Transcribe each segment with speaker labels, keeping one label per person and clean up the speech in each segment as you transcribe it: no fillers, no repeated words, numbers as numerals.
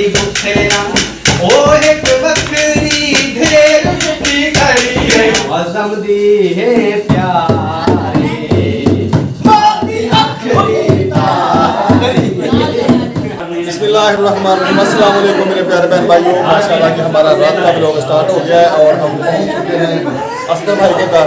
Speaker 1: दुखेरा ओ एक बकरी ढेर की करी है आजम दी है प्यारे मोती अखरी तारी।
Speaker 2: बिस्मिल्लाहिर्रहमानिर्रहीम। अस्सलाम वालेकुम मेरे प्यारे बहन भाइयों, माशाल्लाह कि हमारा रात का व्लॉग स्टार्ट हो गया है और हम पहुंच चुके हैं असगर भाई के घर।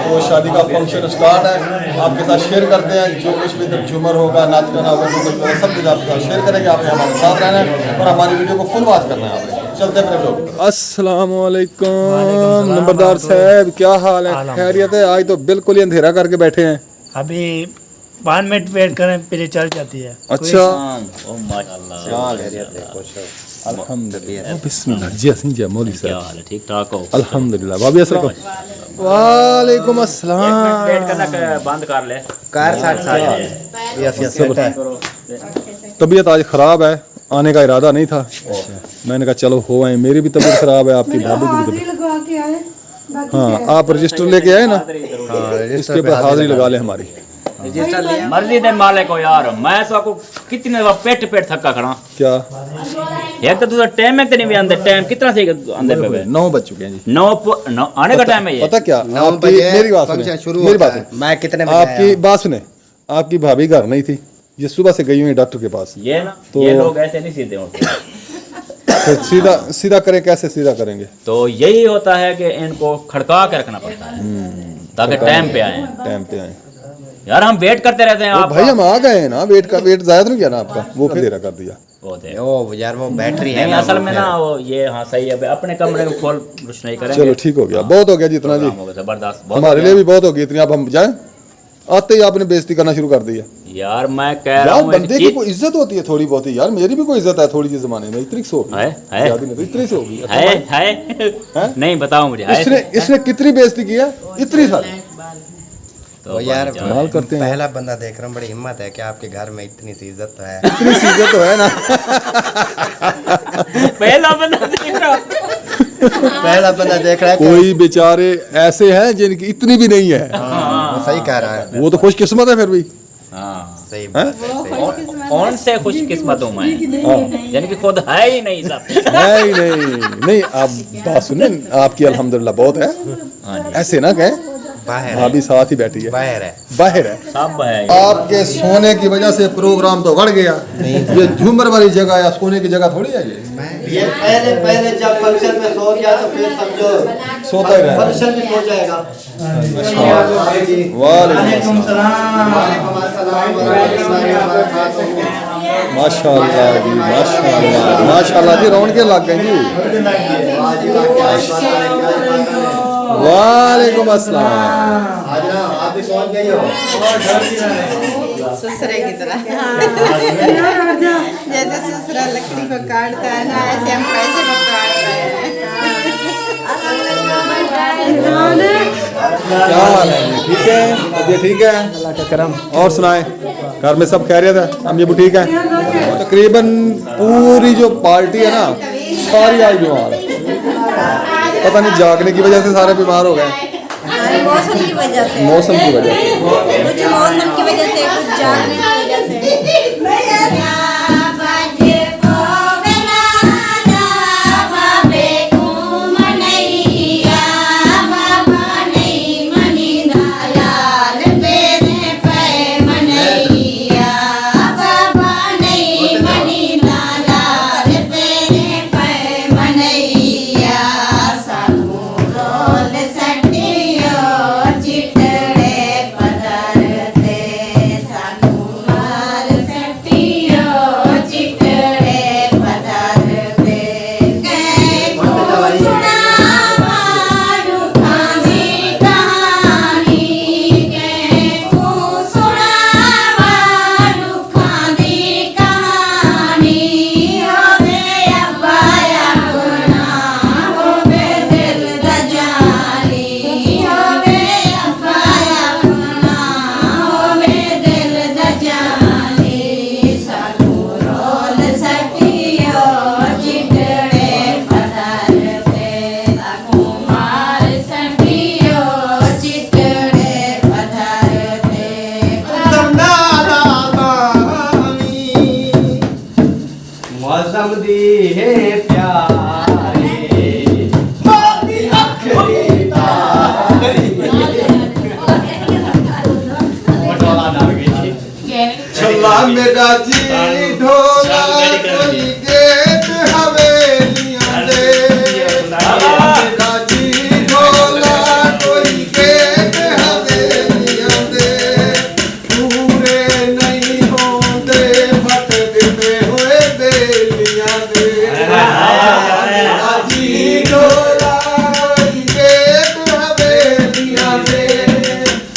Speaker 2: तो शादी का फंक्शन स्टार्ट है, आपके साथ शेयर करते हैं जो कुछ भी इधर झूमर होगा, नाच गाना होगा, जो कुछ होगा सब कुछ आपके साथ शेयर करेंगे। आपने हमारे साथ रहना है और हमारी वीडियो को फुल वॉच करना है। आपने चलते हैं मेरे लोग। अस्सलाम वालेकुम नंबरदार साहब, क्या हाल है? खैरियत है? आज तो बिल्कुल ही अंधेरा करके बैठे हैं।
Speaker 3: अभी 5 मिनट वेट करें फिर चल जाती है।
Speaker 2: अच्छा
Speaker 4: अल्हम्दुलिल्लाह।
Speaker 2: बिस्मिल्लाह जी हसन जी मौली
Speaker 4: क्या
Speaker 2: साहब,
Speaker 4: हाल है? ठीक ठाक हो?
Speaker 2: अल्हम्दुलिल्लाह। भाभी अस्सलाम वालेकुम अस्सलाम।
Speaker 4: वेट करना बंद कर ले।
Speaker 3: कार
Speaker 2: तबीयत आज ख़राब है, आने का इरादा नहीं था। मैंने कहा चलो हो आए। मेरी भी तबीयत ख़राब है, आपकी भाभी की भी तबीयत। हाँ, आप रजिस्टर लेके आए ना, इसके ऊपर हाजिरी लगा ले हमारी।
Speaker 4: मर्जी दे मालिक हो यार, मैं तो आपको कितने पेट थक्का खड़ा।
Speaker 2: क्या
Speaker 4: एक तो तुझा टाइम है कि नहीं आंदे? टाइम कितना थे आंदे पे?
Speaker 2: 9 बज चुके हैं जी।
Speaker 4: 9 आने का टाइम है ये।
Speaker 2: पता क्या, मेरी बात सुने, मेरी बात सुने।
Speaker 3: मैं कितने बजे
Speaker 2: आपकी बात सुने, आपकी भाभी घर नहीं थी, ये सुबह से गई हुई डॉक्टर के पास।
Speaker 4: ये ना
Speaker 2: तो
Speaker 4: ये लोग ऐसे नहीं सीधे होते।
Speaker 2: तो सीधा सीधा करें, कैसे सीधा करेंगे?
Speaker 4: तो यही होता है कि इनको खड़का के रखना पड़ता है ताकि टाइम पे आए।
Speaker 2: टाइम पे आए
Speaker 4: यार हम वेट करते रहते हैं। आप
Speaker 2: भाई, हम आ गए हैं ना, वेट ज्यादा नहीं किया ना आपका, वो फिर देरा कर दिया।
Speaker 3: ओ यार वो बैटरी है
Speaker 4: नहीं असल में ना वो ये हाँ सही है। अपने कमरे को खोल रोशनाई करेंगे।
Speaker 2: चलो ठीक हो गया, बहुत हो गया जितना जी,
Speaker 4: जबरदस्त
Speaker 2: हमारे लिए भी बहुत हो गई इतनी। अब हम जाएं, आते ही आपने बेइज्जती करना शुरू कर दी है।
Speaker 4: यार मैं कह रहा
Speaker 2: यार
Speaker 4: हूँ
Speaker 2: बंदे की कोई इज्जत होती है थोड़ी बहुत ही। यार मेरी भी कोई इज्जत है थोड़ी सी जमाने में। इतनी सो
Speaker 4: है
Speaker 2: इतनी सो होगी
Speaker 4: है नहीं बताओ मुझे।
Speaker 2: इसने कितनी बेइज्जती की है? इतनी सारी।
Speaker 4: तो
Speaker 3: यार
Speaker 2: कमाल करते हैं।
Speaker 3: पहला बंदा देख रहा हूँ, बड़ी हिम्मत है कि आपके घर में इतनी सी इज्जत तो है।
Speaker 2: इतनी सी इज्जत तो है ना।
Speaker 4: पहला बंदा देख रहा हूँ।
Speaker 3: पहला बंदा देख रहा है।
Speaker 2: कोई बेचारे ऐसे हैं जिनकी इतनी भी नहीं है।
Speaker 3: वो सही कह रहा है।
Speaker 2: वो तो खुशकिस्मत है फिर भी।
Speaker 3: सही बात है।
Speaker 4: कौन से खुश किस्मत हूँ मैं, यानी कि खुद है ही नहीं सब।
Speaker 2: नहीं आप बात सुने, आपकी अल्हम्दुलिल्लाह बहुत है, ऐसे ना कहें। भाभी साथ ही बैठी है, बाहर है
Speaker 4: सब है।
Speaker 2: आपके सोने की वजह से प्रोग्राम तो बढ़ गया। ये झूमर वाली जगह या सोने की जगह थोड़ी है
Speaker 1: ये पहले जब फंक्शन में सो गया तो फिर समझो
Speaker 2: सोता ही रहेगा।
Speaker 1: फंक्शन भी सो जाएगा।
Speaker 2: वालेकुम
Speaker 1: सलाम।
Speaker 2: माशाल्लाह जी, माशाल्लाह माशाल्लाह जी, रौनकें लग गई जी। वालेकुम अस्सलाम।
Speaker 1: आप भी पहुंच गई हो
Speaker 5: ससुरे की तरह। जैसे ससुरा लकड़ी को काटता है ना, ऐसे हम पैसे को काट रहे हैं।
Speaker 2: क्या हाल है? ठीक है, ये ठीक है, अल्लाह का करम। और सुनाए, घर में सब खैरियत है? हम ये भी ठीक है। तकरीबन पूरी जो पार्टी है ना, सारी आज बीमार है। पता नहीं जागने की वजह से सारे बीमार हो गए।
Speaker 5: मौसम की वजह से,
Speaker 2: मौसम की वजह से,
Speaker 5: कुछ मौसम की वजह से, कुछ जागने की वजह से।
Speaker 1: आदम दी है प्यारे मोती अखरी तारी मोटोला डाल गई
Speaker 2: छल्ला मेरा जी ढोला कोई गेट हवेलियां दे मेरा जी ढोला कोई गेट हवेलियां दे पूरे नहीं होंदे भटकते हुए बेलियां दे मेरा जी ढोला कोई गेट हवेलियां दे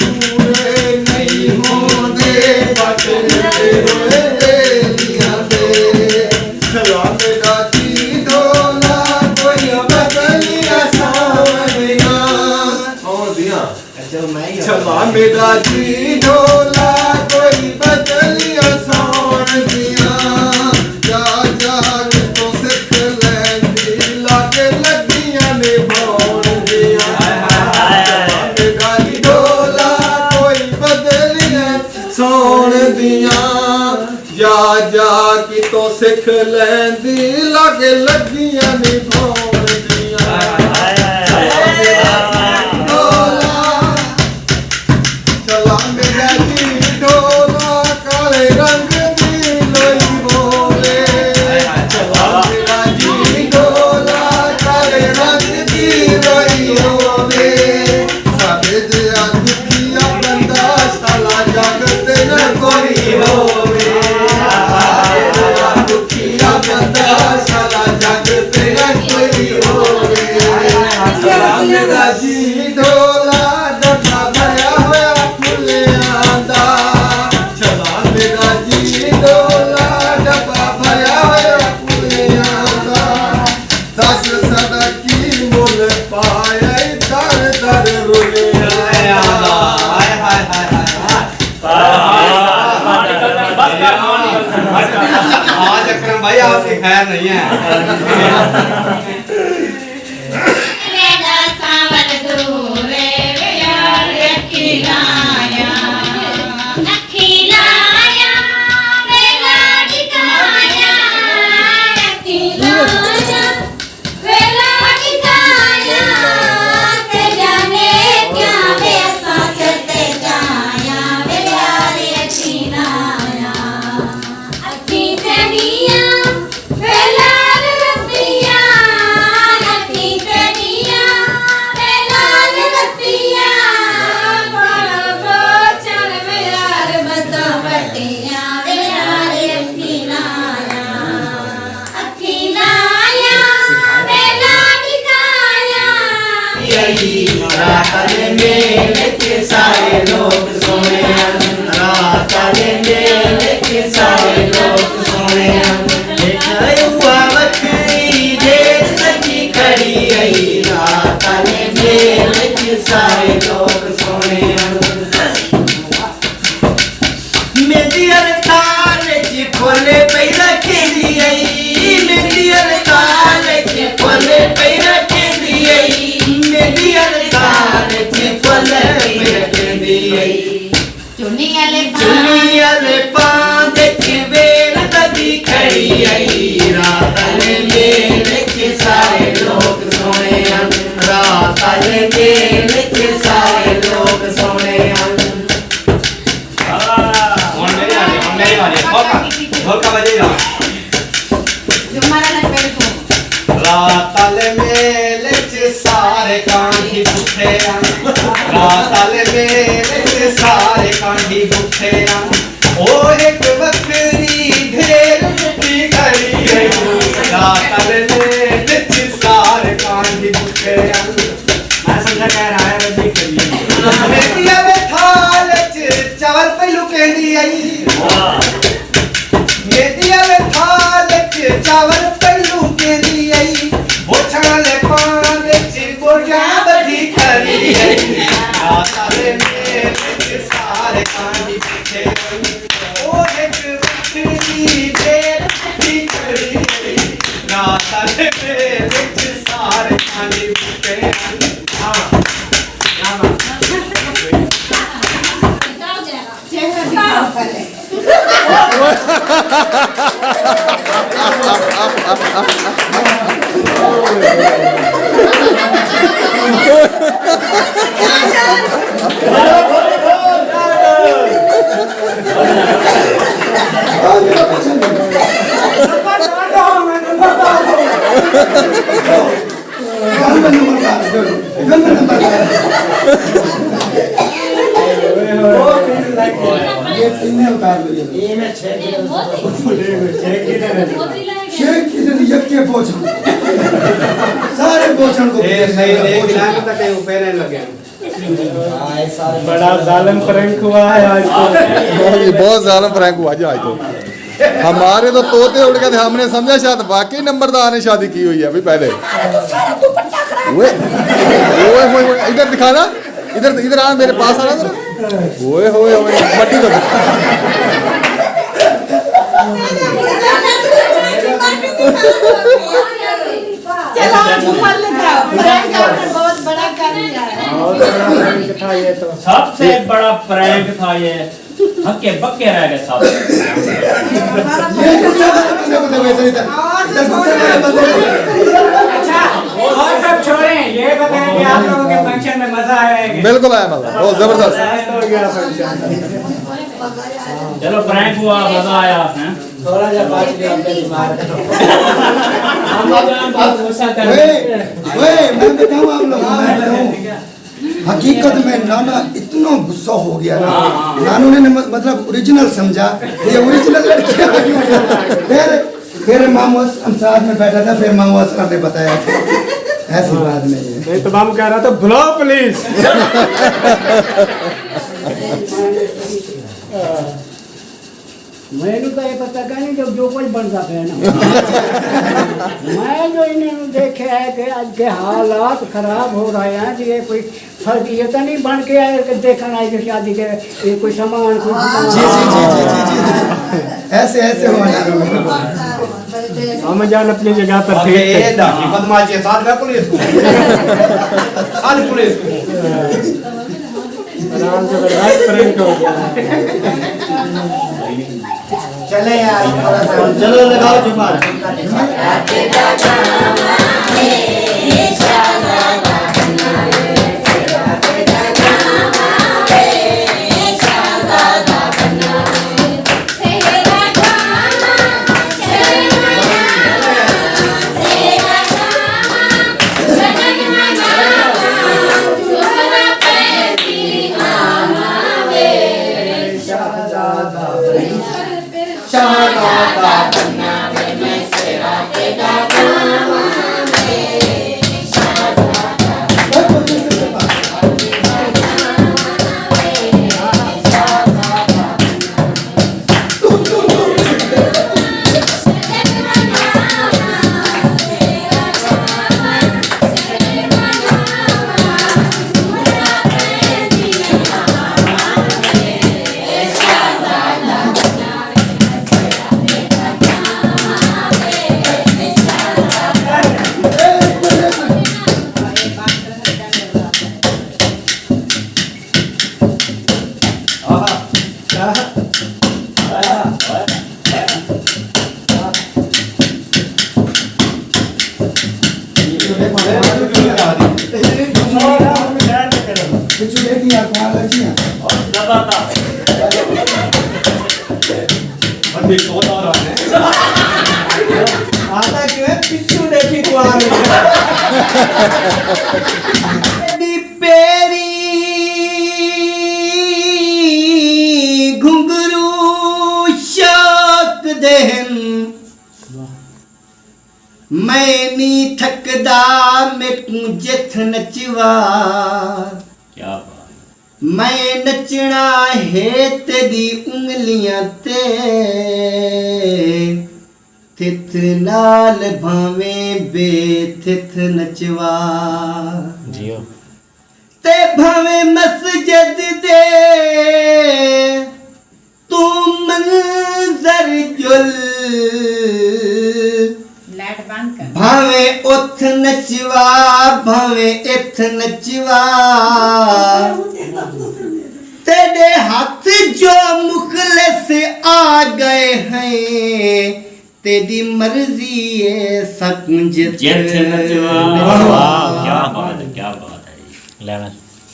Speaker 2: पूरे नहीं होंदे भटकते हुए बेलियां दे छल्ला मेरा जी ढोला कोई बदलिया सावरियां छल्ला मेरा जी ढोला कोई बदलिया सावरियां जा जा तो सिख लैंदी लागे लगियां ने भौंदियां मेरा जी ढोला कोई बदलिया सोन दियां जा जा की तो सिख लैंदी लागे लगियां ने भौंदियां चला मेरा जी ढोला काले रंग दी लोई बोले चला मेरा जी ढोला काले रंग दी लोई बोले सारे दिया दुखिया बंदा साला जगत न कोई होवे दुखिया बंदा साला जगत न कोई होवे चला मेरा जी ढोला डब्बा भरा होया फुलियां दा चला मेरा जी ढोला डब्बा भरा होया फुलियां दा दस सदा की मुल पाया दर दर रुलियां दा
Speaker 1: हाय हाय हाय आज अकरम भाई आपकी खैर नहीं है
Speaker 5: मेरा सावन दूरे यार अखिलाया अखिलाया मेरा दिखाया अखिलाया मेरा दिखाया ते जाने क्या वैसा चलते जाया मेरा अखिलाया अखी तेरिया मेरा रतिया अखी तेरिया मेरा रतिया बाबा चल मेरा बता बटिया मेरा अखिलाया अखिलाया मेरा दिखाया
Speaker 1: यही रात मेले के सारे लोग सोने रात मेले के सारे लोग सोने हुआ बकरी देर सकी खड़ी यही रात मेले के सारे लोग सोने मेदियर काल ची खोले पैरा के दिए मेदियर काल ची खोले पैरा के दिए मेदियर काल ची खोले पैरा के दिए चुनियाले पांद की वेल नदी खड़ी आई रात मेले के सारे लोग सोने रात मेले के सारे लोग सोने ढोलका बजेगा रातल मेले च सारे कांडी बुठे रातल मेले च सारे कांडी बुठे ओ एक बकरी ढेर की खड़ी है रातल मेले च सारे कांडी बुठे मैं समझा कह रहा है रजी करिए मेदिया में थाल च चावल पहलू कहंदी आई मेदिया में थाल च चावल पहलू कहंदी आई बोछड़ा ले पान च गोजा बधी खड़ी आई रातल मेले च सारे कांडी बुठे ओ एक बकरी ढेर की खड़ी है रातल मेले च सारे कांडी बुठे हां
Speaker 5: चेहरा दिखाओ पहले
Speaker 6: सारे पोषण को
Speaker 3: बड़ा जालिम प्रैंक हुआ है आज तो।
Speaker 2: बहुत जालिम प्रैंक हुआ जी आज तो। हमारे तो तोते उड़ गए थे, हमने समझा शायद वाकई नंबरदार ने शादी की हुई है अभी पहले। ओए ओए इधर दिखाना, इधर इधर आ, मेरे पास आना जरा। ओए होए होए मट्टी तो
Speaker 5: चलो झूमर लगाओ, प्रैंक आपने बहुत बड़ा कर दिया है।
Speaker 3: था ये तो।
Speaker 4: सबसे बड़ा प्रैंक था ये, हक्के बक्के रह गए सब।
Speaker 3: अच्छा और सब छोड़ें, ये बताएं कि आप लोगों के फंक्शन में मजा आया है?
Speaker 2: बिल्कुल आया मजा, बहुत जबरदस्त।
Speaker 3: हो गया फंक्शन।
Speaker 4: चलो प्रैंक हुआ, मजा आया हैं।
Speaker 3: थोड़ा सा बात किया हमने दिमाग।
Speaker 6: मैं बताऊं आप लोग, मैं बताऊं हकीकत में नाना इतना गुस्सा हो गया ना, नानू ने मतलब ओरिजिनल समझा, ये ओरिजिनल लड़की है। फिर मामू हम साथ में बैठा था, फिर मामू असलम ने बताया ऐसी बात नहीं है।
Speaker 3: नहीं तो माम कह रहा था बुलाओ पुलिस।
Speaker 7: मैंने तो ये पता नहीं जब जो कुछ बन जाते हैं ना। मैं जो इन्हें देखे है कि आज के हालात खराब हो रहे हैं, ये कोई फर्क ये तो नहीं बन के आए कि देखना है कि शादी के ये कोई सामान
Speaker 6: जी जी जी जी जी जी ऐसे ऐसे होना।
Speaker 3: हम जान अपनी जगह पर थे।
Speaker 1: बदमाशी है, साथ में पुलिस को, साथ पुलिस को।
Speaker 3: आराम से बर्दाश्त प्रैंक हो गया।
Speaker 6: चले यार थोड़ा सा
Speaker 1: चलो लगाओ जुबान। आता क्यों है पिछू देखी को आ रही पेरी घुंगरू शाक देहन मैं नी थकदा में कुंजथ नचवा
Speaker 4: क्या बात।
Speaker 1: मैं नचना है तेरी उंगलियां ते थिथ नाल भावे बेथिथ नचवा
Speaker 4: जियो
Speaker 1: ते भावे मस्जिद दे तू मंजर जुल
Speaker 5: लाइट बंद कर।
Speaker 1: भावे उथ नचवा भावे इथ नचवा तेरे हाथ जो मुखलिस आ गए हैं तेरी मर्जी है सकूं
Speaker 4: जित नचवा वाह क्या बात है, क्या बात है। लेना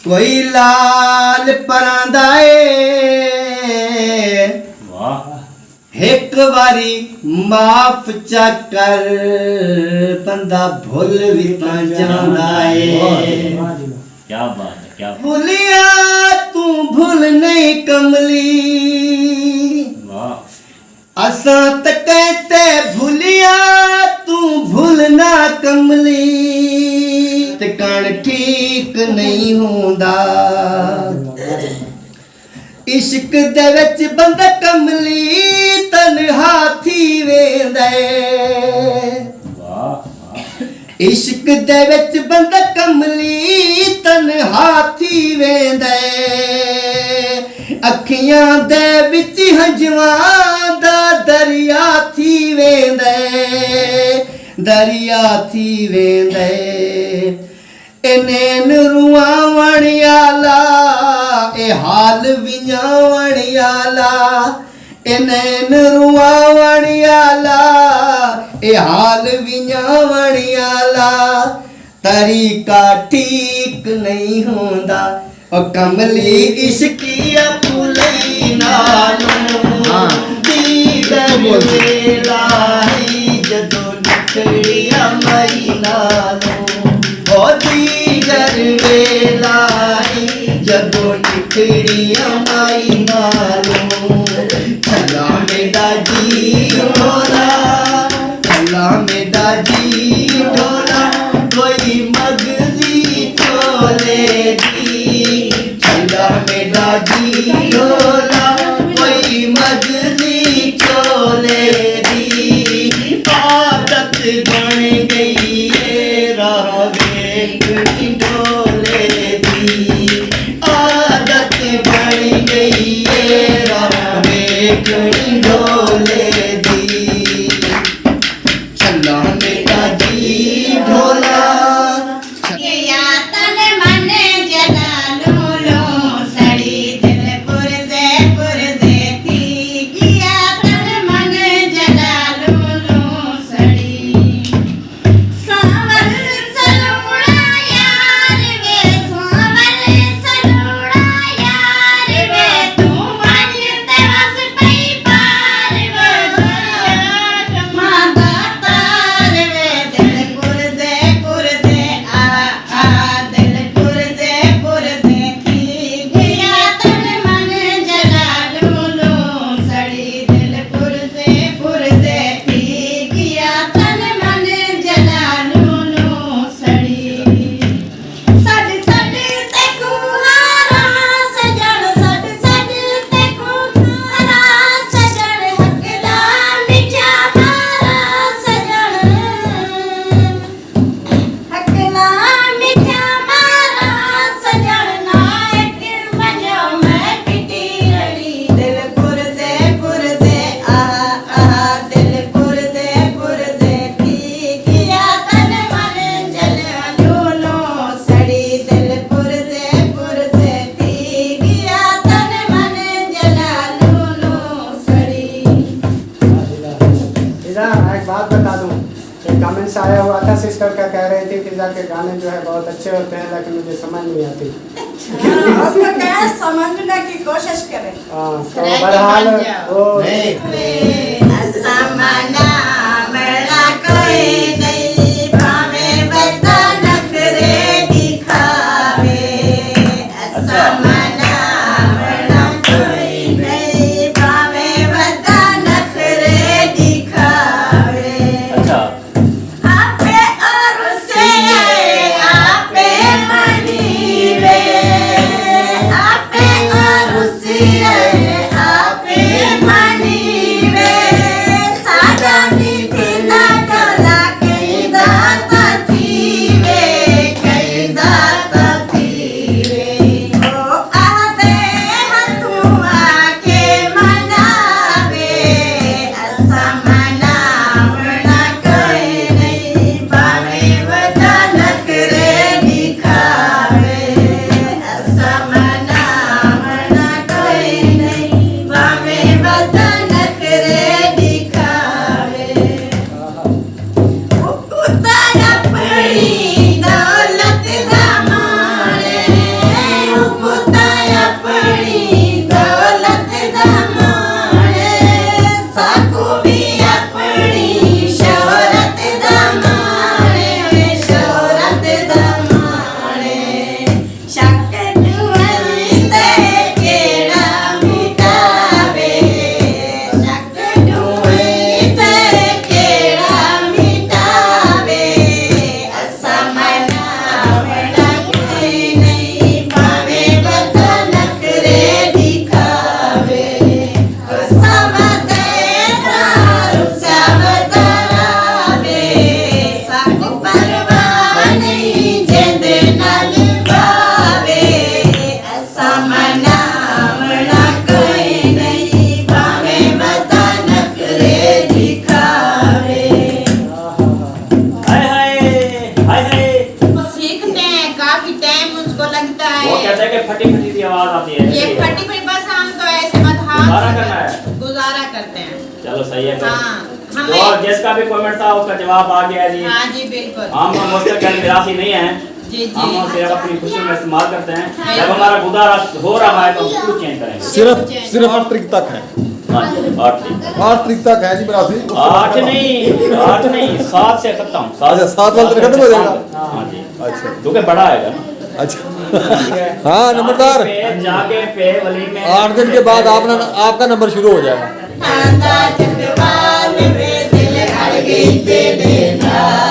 Speaker 1: कोई लाल परांदाए
Speaker 4: वाह
Speaker 1: एक बारी माफ चा कर बंदा भुल भी ता जांदा है
Speaker 4: क्या बात है, क्या बात
Speaker 1: भुलिया तू भूल नहीं कमली
Speaker 4: वाह
Speaker 1: असां त कहते भुलिया तू भूल ना कमली ते कण ठीक नहीं होंदा इश्क दे विच बंदा कमली तन्हा थी वेंदा इश्क दे विच बंदा कमली तन्हा थी वेंदा अखियां दे विच हंजवां दा दरिया थी वेंदा दरिया थी वेंदा इन्हें रुआवण आला ए हाल विञावण आला इन्हें रुआवण आला ए हाल विञावण आला तरीका ठीक नहीं होंदा ओ कमली इश्किया फुलई नालों दीगर वेलाई जदों निकलिया मई नालों ओ दीगर वेलाई जदों निकलिया मई नालों छला मेरा जी ढोला छला मेरा जी ढोला कोई मगजी चोले दी छला मेरा जी ढोला कोई मगजी चोले दी आदत बन गई है रावे ढोले दी आदत बन गई है रावे ढोले दी छला मेरा जी ढोला
Speaker 3: कमेंट्स आया हुआ था सिस्टर का कह रहे थे फिजा के गाने जो है बहुत अच्छे होते हैं लेकिन मुझे समझ नहीं आती
Speaker 5: उसको क्या समझने की कोशिश करें
Speaker 3: तो बहरहाल वो
Speaker 5: समाना मेरा कोई नहीं भावे बता नखरे दिखावे समाना मेरा कोई नहीं भावे बता नखरे दिखावे
Speaker 4: अच्छा
Speaker 5: आपे और उसे आपे मनी रे आपे और उसे आपे मनी रे सादा
Speaker 4: तो
Speaker 5: हाँ,
Speaker 4: और जिसका भी कमेंट था उसका जवाब आ गया जी।
Speaker 5: हाँ जी बिल्कुल
Speaker 4: हम मुझसे क्या निराशी नहीं है,
Speaker 5: जी जी
Speaker 4: हम सिर्फ अपनी खुशी में इस्तेमाल करते हैं। जब हमारा गुजारा हो रहा है तो हम क्यों चेंज करेंगे।
Speaker 2: सिर्फ 8 तारीख तक है,
Speaker 4: हाँ जी, 8 दिन
Speaker 2: 8 तारीख तक है जी बरासी।
Speaker 4: 8 नहीं 7 से खत्म।
Speaker 2: अच्छा 7 वाले दिन खत्म हो जाएगा।
Speaker 4: हाँ जी,
Speaker 2: अच्छा
Speaker 4: क्योंकि बड़ा आएगा ना।
Speaker 2: अच्छा हाँ नंबरदार,
Speaker 4: जाके पे वली में
Speaker 2: 8 दिन के बाद आपका नंबर शुरू हो जाएगा।
Speaker 5: खांदा चंद्रवाल में दिल अड़ गई तेरे नाल